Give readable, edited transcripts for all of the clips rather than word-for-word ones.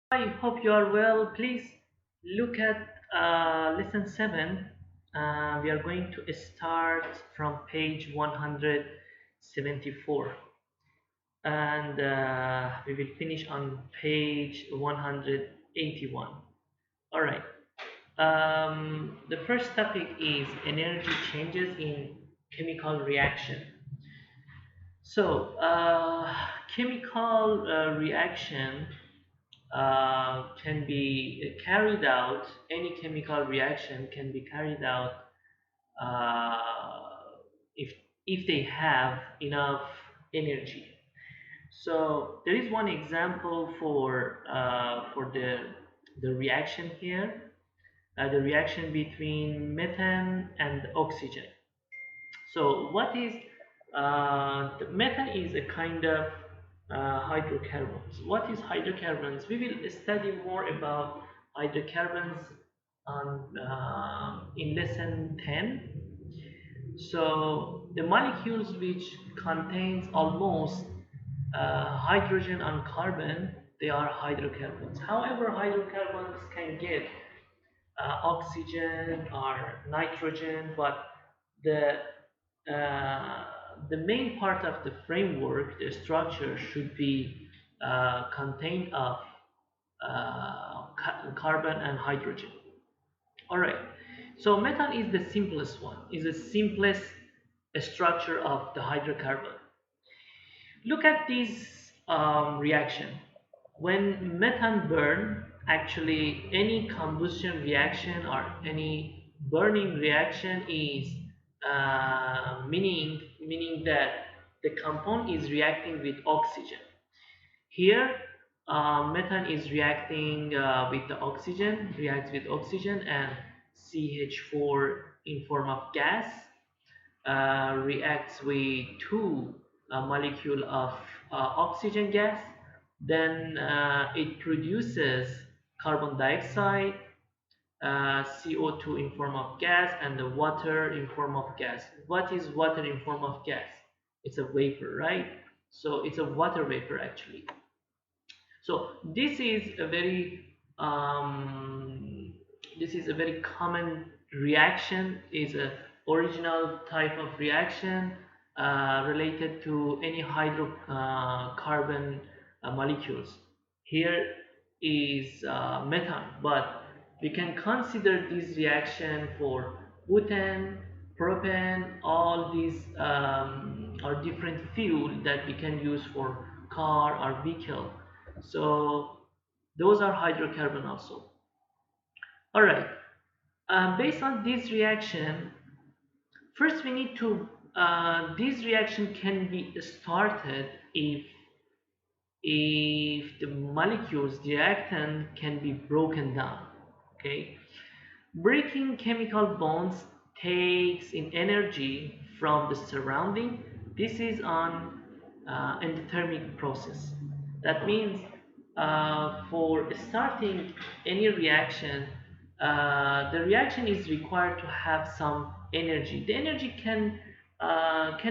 I hope you are well. Please look at lesson 7. We are going to start from page 174 and we will finish on page 181. All right. The first topic is energy changes in chemical reaction. So, chemical reaction can be carried out, any chemical reaction can be carried out uh, if, if they have enough energy. So there is one example for the reaction here, the reaction between methane and oxygen. So what is the methane is a kind of hydrocarbons. What is hydrocarbons? We will study more about hydrocarbons on in lesson 10. So the molecules which contains almost hydrogen and carbon, they are hydrocarbons. However, hydrocarbons can get oxygen or nitrogen, but the uh, the main part of the framework, the structure, should be contained of carbon and hydrogen. All right. So methane is the simplest one. Is the simplest structure of the hydrocarbon. Look at this reaction. When methane burn, actually any combustion reaction or any burning reaction is meaning that the compound is reacting with oxygen. Here, methane is reacting with the oxygen, reacts with oxygen and CH4 in form of gas reacts with two molecule of oxygen gas, then it produces carbon dioxide, CO2 in form of gas, and the water in form of gas. What is water in form of gas? It's a vapor, right? So it's a water vapor actually. So this is a very common reaction. Is a original type of reaction related to any hydrocarbon molecules. Here is methane, but we can consider this reaction for butane, propane. All these are different fuel that we can use for car or vehicle. So those are hydrocarbon also. All right. Based on this reaction, first we need to this reaction can be started if the molecules the reactant can be broken down. Okay, breaking chemical bonds takes in energy from the surrounding. This is an endothermic process. That means for starting any reaction, the reaction is required to have some energy. The energy can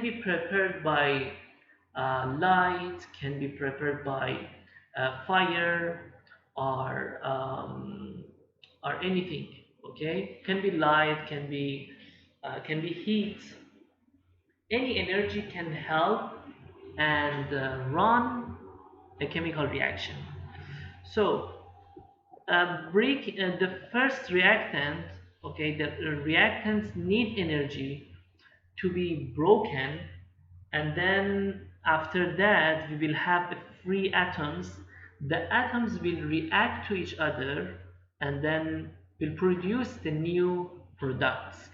be prepared by light, can be prepared by fire, or anything. Okay, can be light, can be heat. Any energy can help and run a chemical reaction. So the first reactant, okay, the reactants need energy to be broken, and then after that we will have free atoms. The atoms will react to each other and then will produce the new products.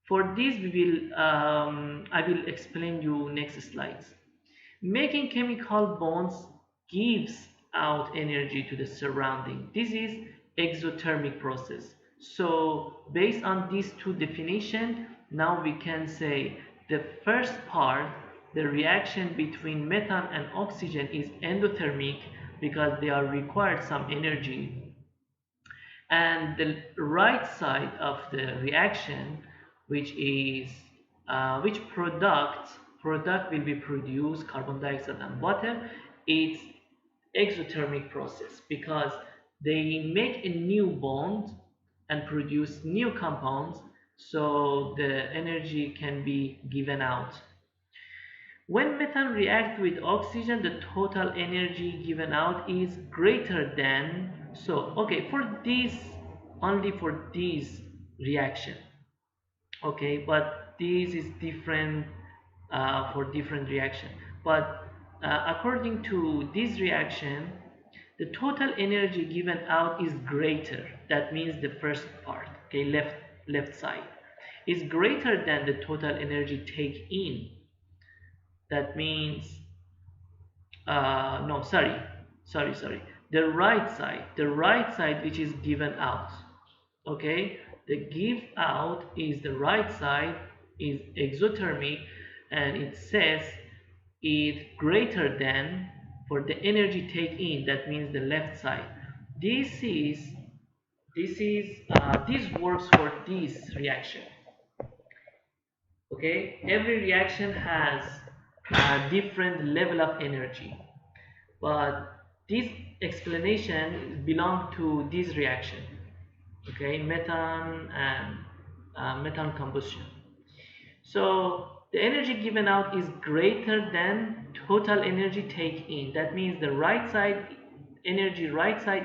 For this we will I will explain you next slides. Making chemical bonds gives out energy to the surrounding. This is exothermic process. So based on these two definitions, now we can say the first part, the reaction between methane and oxygen, is endothermic because they are required some energy, and the right side of the reaction, which is which product will be produced, carbon dioxide and water, it's exothermic process because they make a new bond and produce new compounds, so the energy can be given out. When methane reacts with oxygen, the total energy given out is greater than, so okay, for this, only for this reaction, okay, but this is different for different reaction. But according to this reaction, the total energy given out is greater. That means the first part, okay, left side, is greater than the total energy take in. That means no, sorry, the right side which is given out, okay, the give out is the right side, is exothermic, and it says is greater than for the energy take in, that means the left side. This is this is uh, this works for this reaction, okay. Every reaction has a different level of energy, but this explanation belong to this reaction, okay, methane and methane combustion. So the energy given out is greater than total energy take in. That means the right side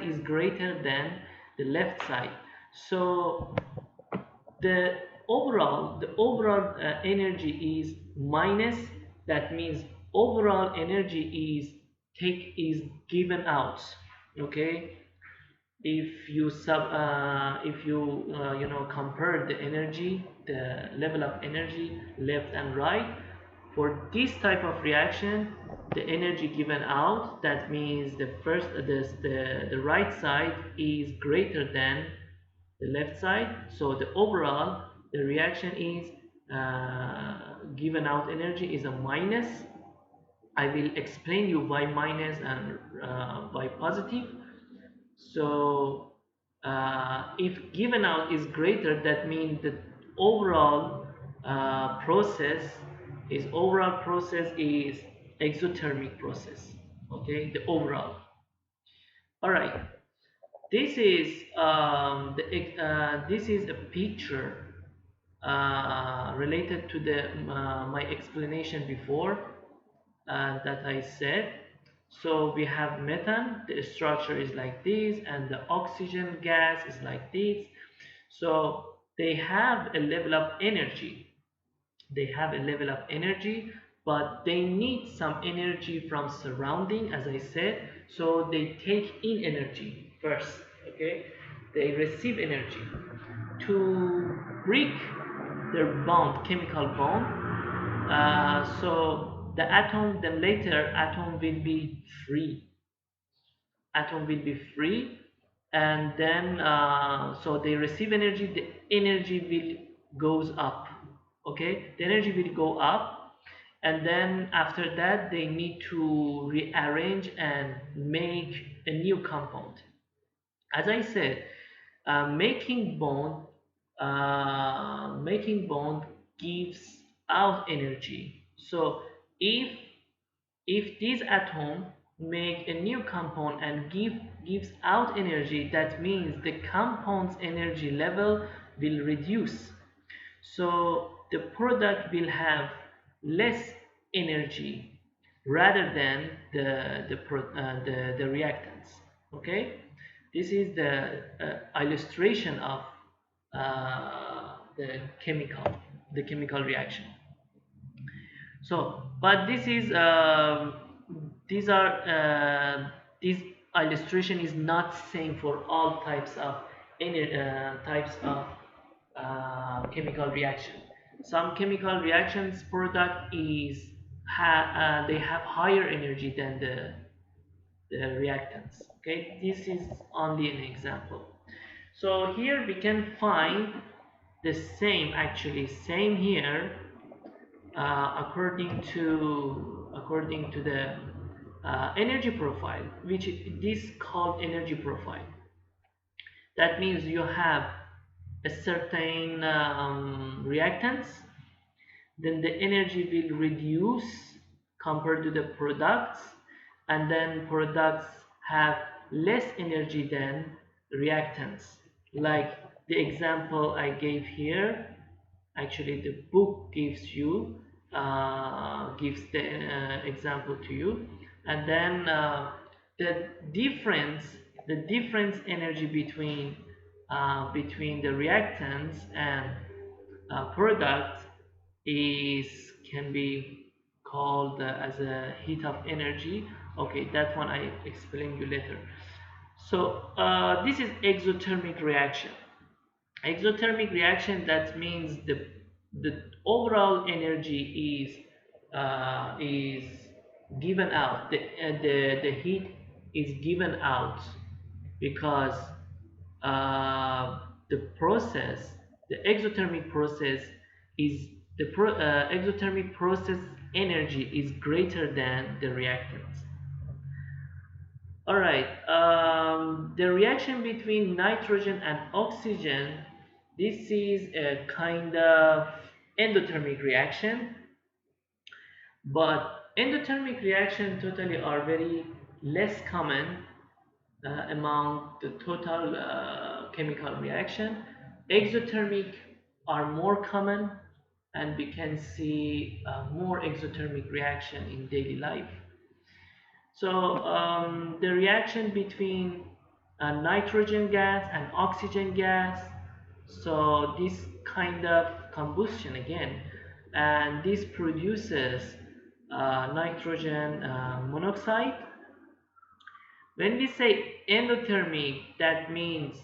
is greater than the left side. So the overall energy is minus. That means overall energy is given out. Okay, if you compare the energy, the level of energy left and right, for this type of reaction, the energy given out, that means the right side is greater than the left side. So the overall, the reaction is given out energy is a minus. I will explain you why minus and why positive. So if given out is greater, that means the overall process is exothermic process. Okay, the overall. All right. This is a picture related to the my explanation before that I said. So we have methane, the structure is like this, and the oxygen gas is like this. So they have a level of energy. They have a level of energy, but they need some energy from surrounding, as I said. So they take in energy first. Okay, they receive energy to break their bond, chemical bond. So the atom, then later atom will be free. Atom will be free, and then so they receive energy. The energy will goes up. Okay, the energy will go up, and then after that they need to rearrange and make a new compound. As I said, making bond gives out energy. So if this atom make a new compound and gives out energy, that means the compound's energy level will reduce. So the product will have less energy rather than the reactants. Okay, this is the illustration of the chemical reaction. So, but this illustration is not same for all types of chemical reaction. Some chemical reactions product they have higher energy than the reactants. Okay, this is only an example. So here we can find the same here, according to the energy profile, which this called energy profile. That means you have a certain reactants, then the energy will reduce compared to the products, and then products have less energy than reactants. Like the example I gave here, actually the book gives the example to you, and then the difference the difference energy between the reactants and product is can be called as a heat of energy. Okay, that one I explain you later. So this is exothermic reaction. Exothermic reaction, that means the overall energy is given out. The heat is given out because the process, the exothermic process is exothermic process energy is greater than the reactants. All right, the reaction between nitrogen and oxygen, this is a kind of endothermic reaction, but endothermic reaction totally are very less common among the total chemical reaction. Exothermic are more common, and we can see more exothermic reaction in daily life. So the reaction between nitrogen gas and oxygen gas, so this kind of combustion again, and this produces nitrogen monoxide. When we say endothermic, that means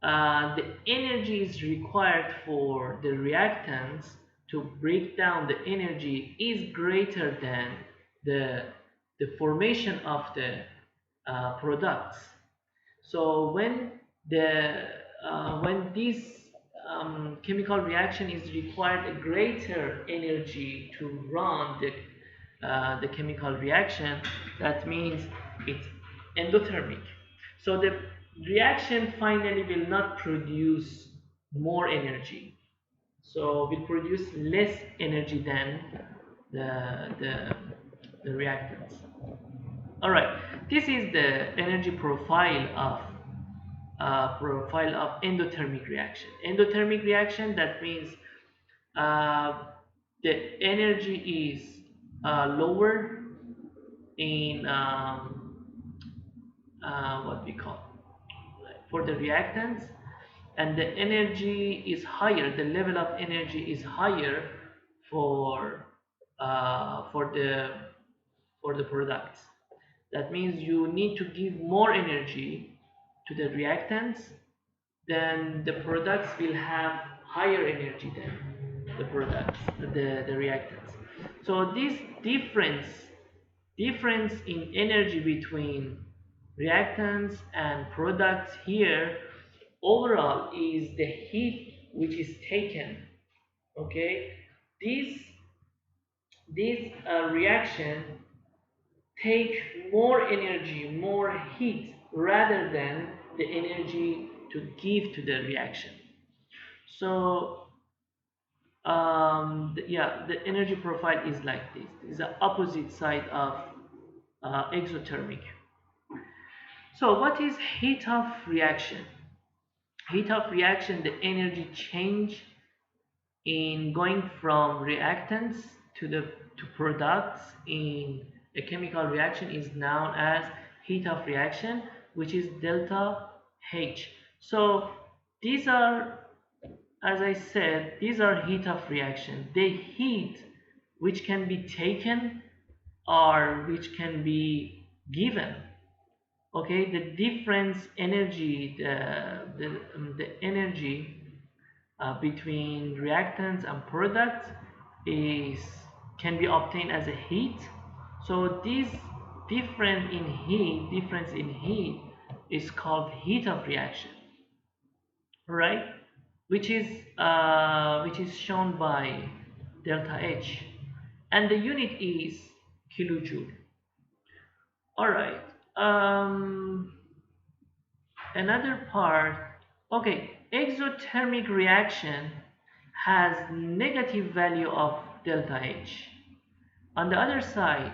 the energy is required for the reactants to break down the energy is greater than the, the formation of the products. So when this chemical reaction is required a greater energy to run the chemical reaction, that means it's endothermic. So the reaction finally will not produce more energy. So will produce less energy than the reactants. All right, this is the energy profile of endothermic reaction. Endothermic reaction, that means uh, the energy is lower in what we call for the reactants, and the energy is higher. The level of energy is higher for uh, for the for the products. That means you need to give more energy to the reactants, then the products will have higher energy than the reactants. So this difference in energy between reactants and products here overall is the heat which is taken. Okay, this reaction take more energy, more heat, rather than the energy to give to the reaction. So yeah, the energy profile is like this. This is the opposite side of exothermic. So what is heat of reaction? Heat of reaction, the energy change in going from reactants to products in a chemical reaction is known as heat of reaction, which is delta H. So these are, as I said, these are heat of reaction. The heat which can be taken or which can be given. Okay, the difference energy, the energy between reactants and products is can be obtained as a heat. So this difference in heat is called heat of reaction, right? Which is shown by delta H, and the unit is kilojoule. All right. Another part. Okay, exothermic reaction has negative value of delta H. On the other side,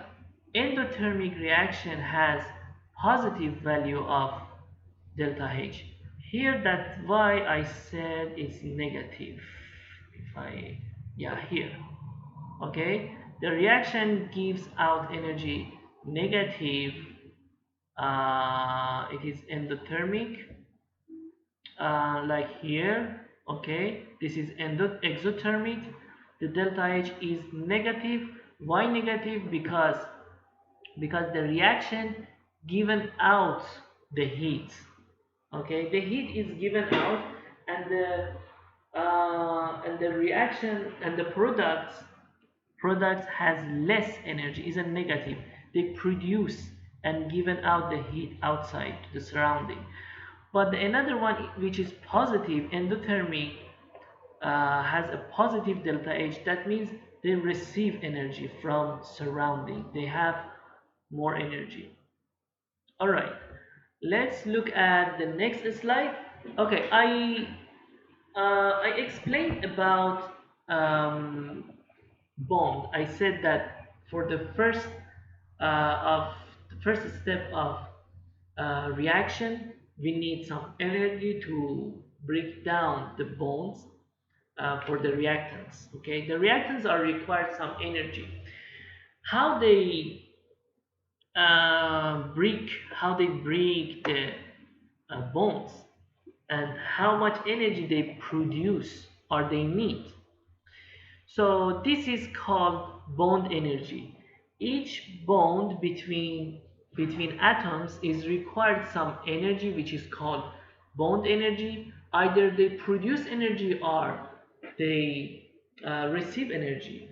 endothermic reaction has positive value of delta H. Here, that's why I said it's negative. If I, yeah, here, okay, the reaction gives out energy negative. It is endothermic, like here, okay. This is exothermic. The delta H is negative. Why negative? Because the reaction given out the heat, okay, the heat is given out, and the reaction and the products has less energy, is a negative. They produce and given out the heat outside to the surrounding. But another one which is positive, endothermic, has a positive delta H. That means they receive energy from surrounding. They have more energy. All right, let's look at the next slide. Okay, I explained about bond. I said that for the first step of reaction, we need some energy to break down the bonds for the reactants. Okay, the reactants are required some energy. How they break the bonds, and how much energy they produce or they need. So this is called bond energy. Each bond between atoms is required some energy, which is called bond energy. Either they produce energy or they receive energy.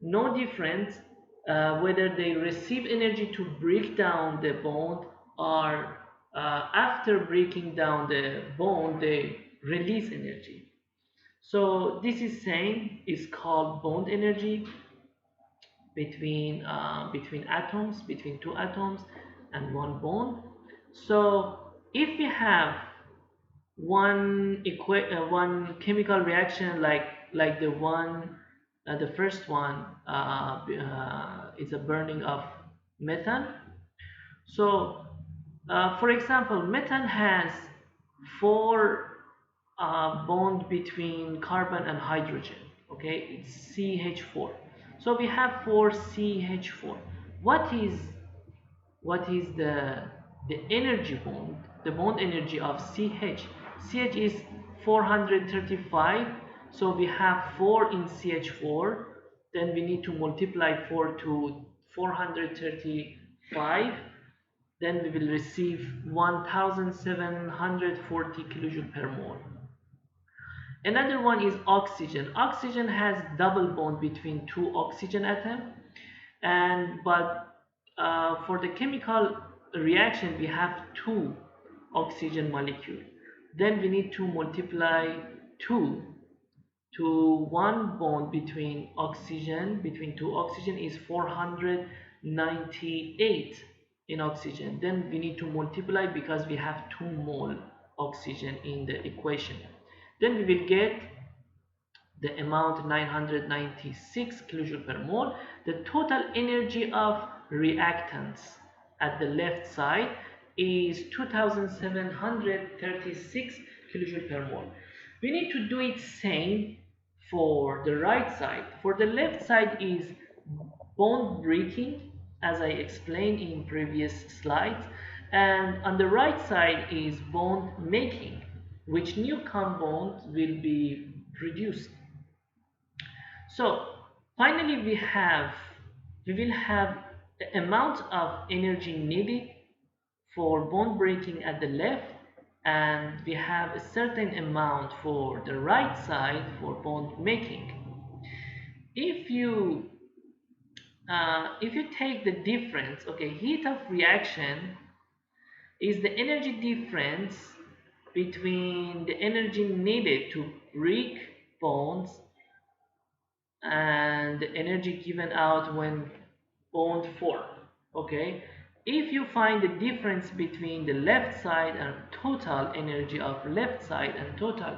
No difference whether they receive energy to break down the bond, or after breaking down the bond they release energy. So this is same is called bond energy between atoms, between two atoms and one bond. So if we have one chemical reaction like the first one, it's a burning of methane. So for example, methane has four bond between carbon and hydrogen. Okay, it's CH4. So we have four CH4. What is the energy bond? The bond energy of CH. CH is 435. So we have 4 in CH4. Then we need to multiply 4 to 435. Then we will receive 1740 kilojoule per mole. Another one is oxygen. Oxygen has double bond between two oxygen atoms, but for the chemical reaction we have two oxygen molecules. Then we need to multiply 2 to one bond between two oxygen is 498 in oxygen. Then we need to multiply because we have 2 mole oxygen in the equation. Then we will get the amount 996 kilojoule per mole. The total energy of reactants at the left side is 2736 kilojoule per mole. We need to do it same for the right side. For the left side is bond breaking, as I explained in previous slides, and on the right side is bond making, which new compounds will be produced. So finally we will have the amount of energy needed for bond breaking at the left, and we have a certain amount for the right side for bond making. If you take the difference, okay, heat of reaction is the energy difference between the energy needed to break bonds and the energy given out when bond form. Okay, if you find the difference between the left side and total energy of left side and total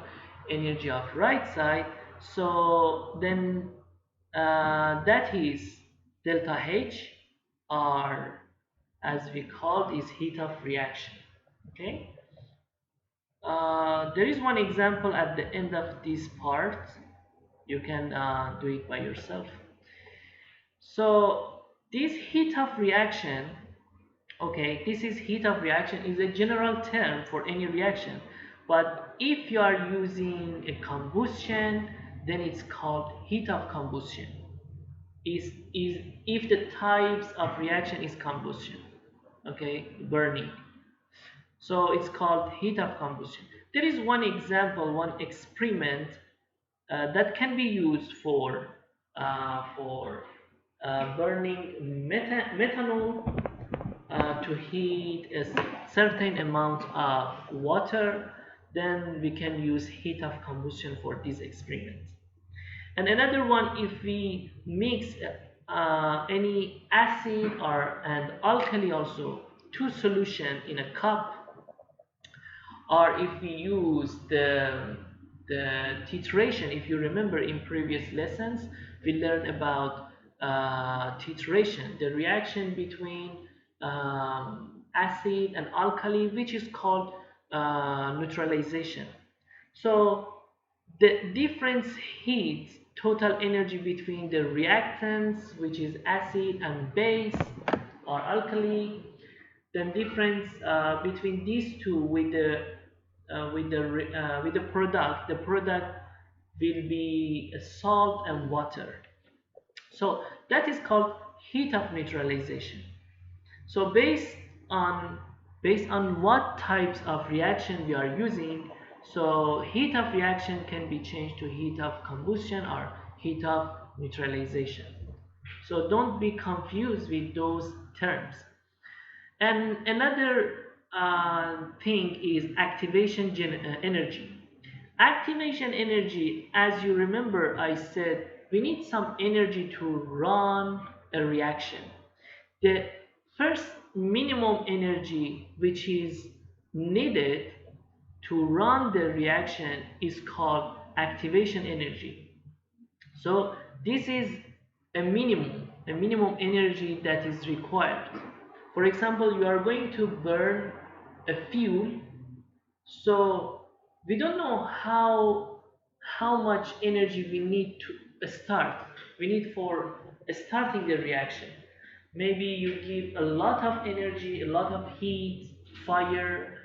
energy of right side, so then that is delta H, or as we called is heat of reaction. Okay. There is one example at the end of this part. You can do it by yourself. So this heat of reaction, okay, this is heat of reaction is a general term for any reaction, but if you are using a combustion, then it's called heat of combustion. Is if the types of reaction is combustion, okay, burning. So it's called heat of combustion. There is one example, one experiment that can be used for burning methanol to heat a certain amount of water. Then we can use heat of combustion for this experiment. And another one, if we mix any acid or and alkali also, two solution in a cup, or if we use the titration. If you remember in previous lessons, we learned about titration, the reaction between acid and alkali, which is called neutralization. So the difference heat total energy between the reactants, which is acid, and base or alkali. The difference between these two with the product, the product will be salt and water. So that is called heat of neutralization. So on based on what types of reaction we are using, so heat of reaction can be changed to heat of combustion or heat of neutralization. So don't be confused with those terms. And another thing is activation energy. Activation energy, as you remember, I said we need some energy to run a reaction. The first minimum energy which is needed to run the reaction is called activation energy. So this is a minimum energy that is required. For example, you are going to burn a fuel, so we don't know how much energy we need to start. We need for starting the reaction. Maybe you give a lot of energy, a lot of heat, fire,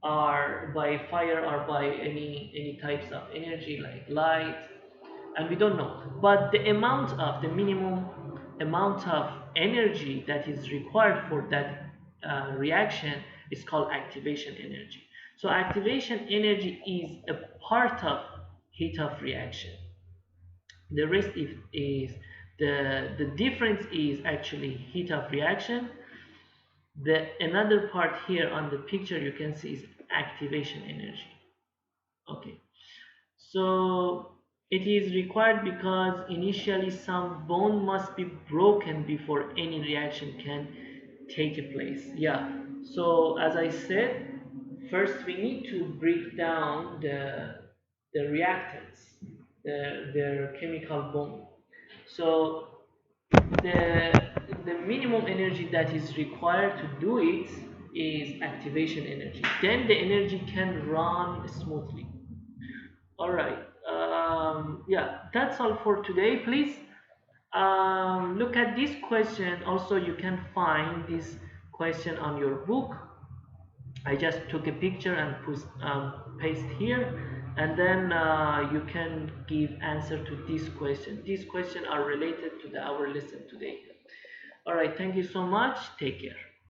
or by fire or by any types of energy like light, and we don't know. But the minimum amount of energy that is required for that reaction is called activation energy. So activation energy is a part of heat of reaction. The rest is the difference is actually heat of reaction. The another part here on the picture you can see is activation energy. Okay, so it is required because initially some bond must be broken before any reaction can take place. Yeah, so as I said, first we need to break down the reactants, their chemical bond. So the the minimum energy that is required to do it is activation energy. Then the energy can run smoothly. All right. Yeah, that's all for today. Please look at this question. Also, you can find this question on your book. I just took a picture and paste here, and then you can give answer to this question. These questions are related to our lesson today. All right. Thank you so much. Take care.